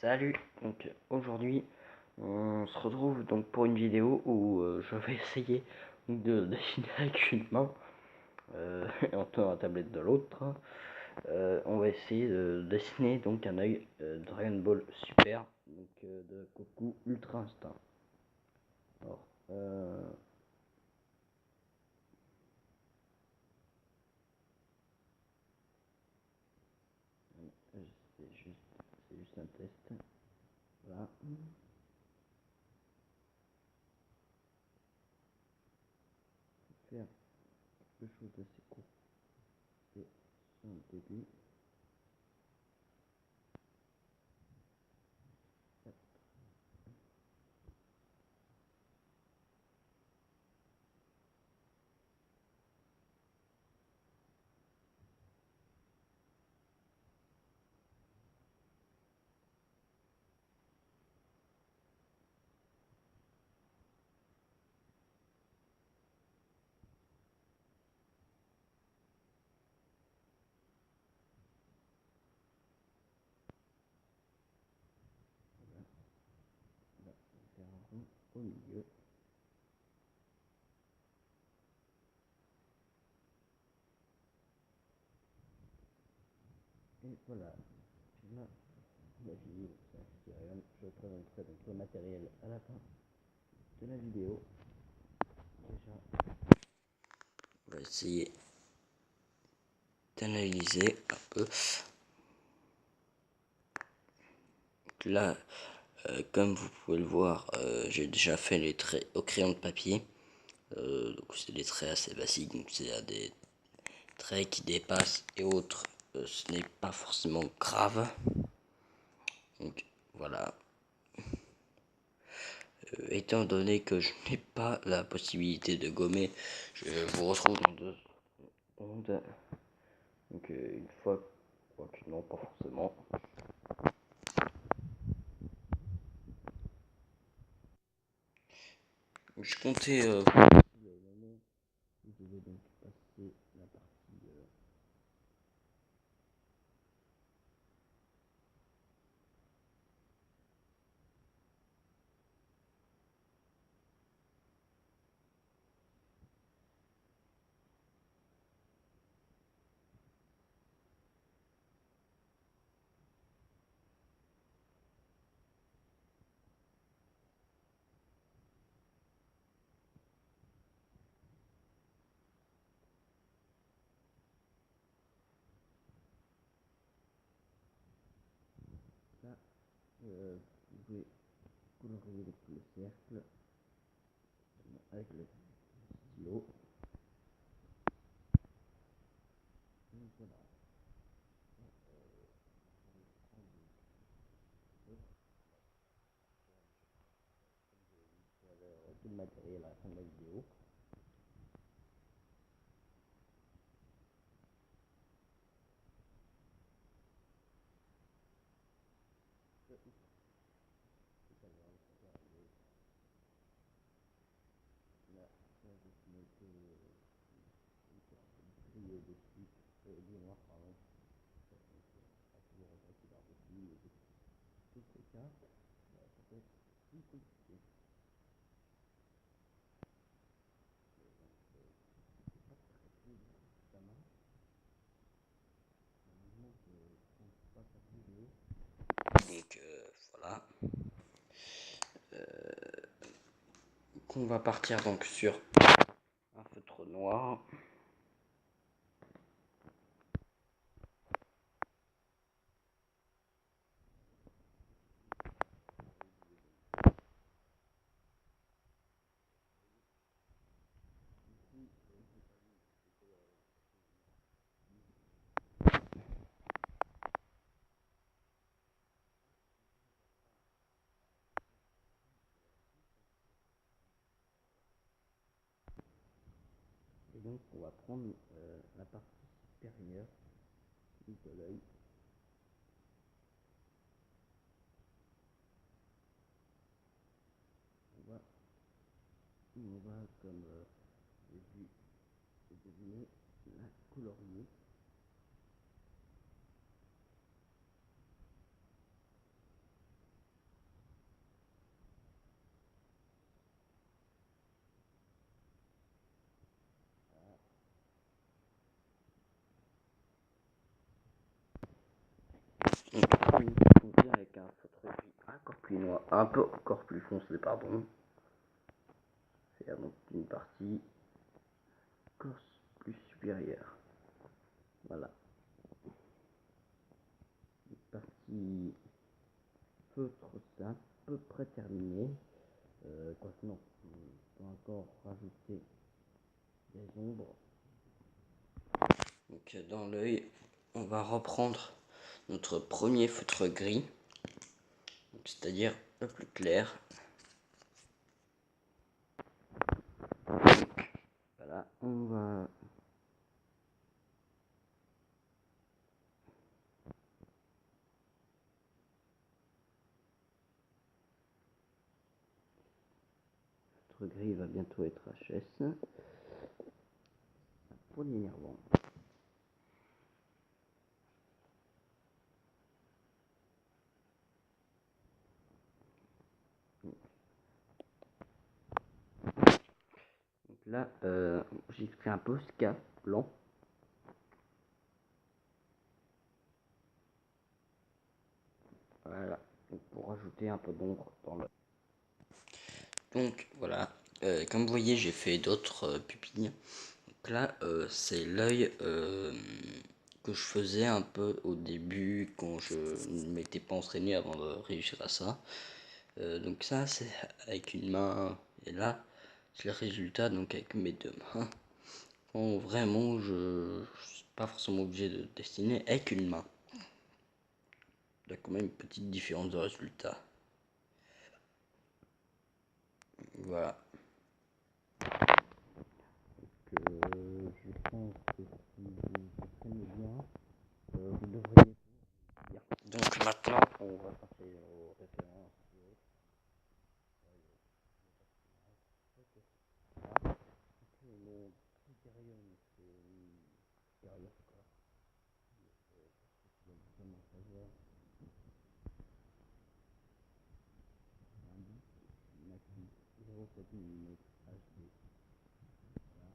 Salut, donc aujourd'hui on se retrouve donc pour une vidéo où je vais essayer de dessiner avec une main et en tenant la tablette de l'autre. On va essayer de dessiner donc un œil Dragon Ball Super donc, de Goku Ultra Instinct. Alors, c'est juste un test. Voilà. Faire quelque chose d'assez court. C'est un début. On va faire un rond au milieu. Et voilà, la vidéo, je présenterai donc le matériel à la fin de la vidéo. Déjà, on va essayer d'analyser un peu. Là, comme vous pouvez le voir, j'ai déjà fait les traits au crayon de papier. Donc c'est des traits assez basiques, donc c'est des traits qui dépassent et autres. Ce n'est pas forcément grave. Donc voilà. Étant donné que je n'ai pas la possibilité de gommer, je vous retrouve dans 2 secondes. Donc une fois, quoique non, pas forcément. Je comptais le moment où je vais donc passer la partie ça. Vous pouvez colorier donc le cercle avec le stylo. Donc voilà. Tout le matériel à la fin de la vidéo. Là, je vais mettre dessus, du noir, pardon. À toujours repasser par-dessus, mais tous ces cas, ça peut être plus compliqué. C'est pas très fluide, ça marche. Normalement, je ne pense pas faire bouger. Donc voilà. On va partir donc sur un feutre noir. Et donc on va prendre la partie supérieure de l'œil. On va comme j'ai vu deviner, la colorier. noir un peu encore plus foncé, pardon. C'est donc une partie encore plus supérieure. Voilà. Une partie feutre, c'est à peu près terminé. Quoi que non, on peut encore rajouter des ombres. Donc dans l'œil, on va reprendre notre premier feutre gris, c'est-à-dire le plus clair. Donc, voilà, on va notre gris va bientôt être HS. Pour l'énervant. Donc là, j'ai pris un Posca blanc. Voilà, donc pour rajouter un peu d'ombre dans le. Donc voilà, comme vous voyez, j'ai fait d'autres pupilles. Donc là, c'est l'œil que je faisais un peu au début quand je ne m'étais pas entraîné avant de réussir à ça. Donc ça, c'est avec une main, et là, c'est le résultat donc avec mes deux mains. Bon, vraiment, je suis pas forcément obligé de dessiner avec une main. Il y a quand même une petite différence de résultat. Voilà. Donc, je pense que si vous comprenez bien, vous devriez bien. Donc maintenant, on va passer aux références. Le critérium, c'est derrière quoi. Vraiment savoir. Maxi 0,7 mm HD. Voilà.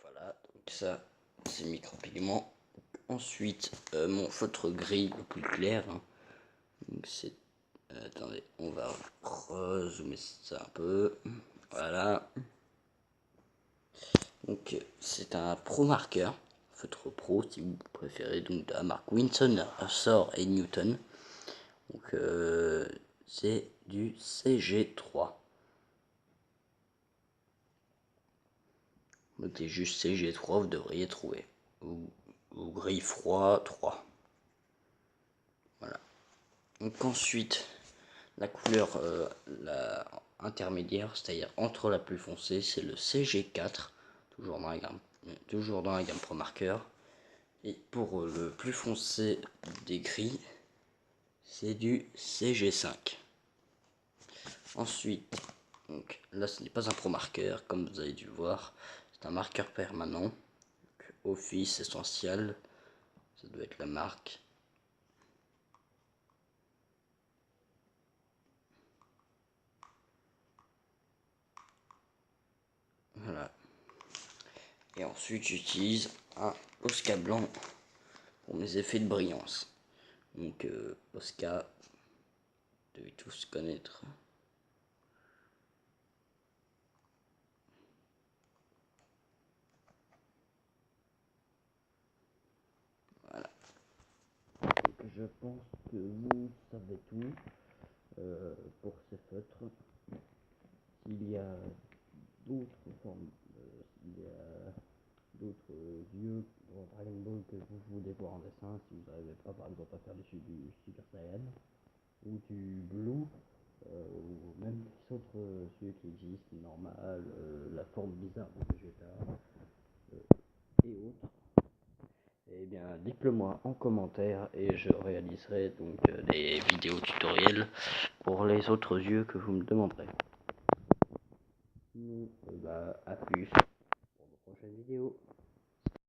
Voilà, donc ça, c'est micropigment. Ensuite, mon feutre gris le plus clair. Hein. Donc c'est. Attendez, on va rezoomer ça un peu. Voilà. Donc c'est un Pro Marker, feutre pro si vous préférez, donc de la marque Winsor, et Newton. Donc c'est du CG3. Notez juste CG3, vous devriez trouver. Ou gris froid 3. Voilà. Donc ensuite, la couleur la intermédiaire, c'est-à-dire entre la plus foncée, c'est le CG4, toujours dans la gamme Pro Marker. Et pour le plus foncé des gris, c'est du CG5. Ensuite, donc, là ce n'est pas un Pro Marker, comme vous avez dû voir, c'est un marqueur permanent. Donc, Office Essential, ça doit être la marque. Voilà. Et ensuite j'utilise un Posca blanc pour mes effets de brillance. Donc Posca, vous devez tous connaître. je pense que vous savez tout pour ces feutres. S'il y a d'autres formes, s'il y a d'autres yeux dans Dragon Ball que vous voulez voir en dessin, si vous n'arrivez pas par exemple à faire du Super Saiyan ou du Blue, ou même les autres yeux qui existent, normal, la forme bizarre de Vegeta et autres, eh bien dites-le moi en commentaire et je réaliserai donc des vidéos tutoriels pour les autres yeux que vous me demanderez. À plus pour de prochaines vidéos.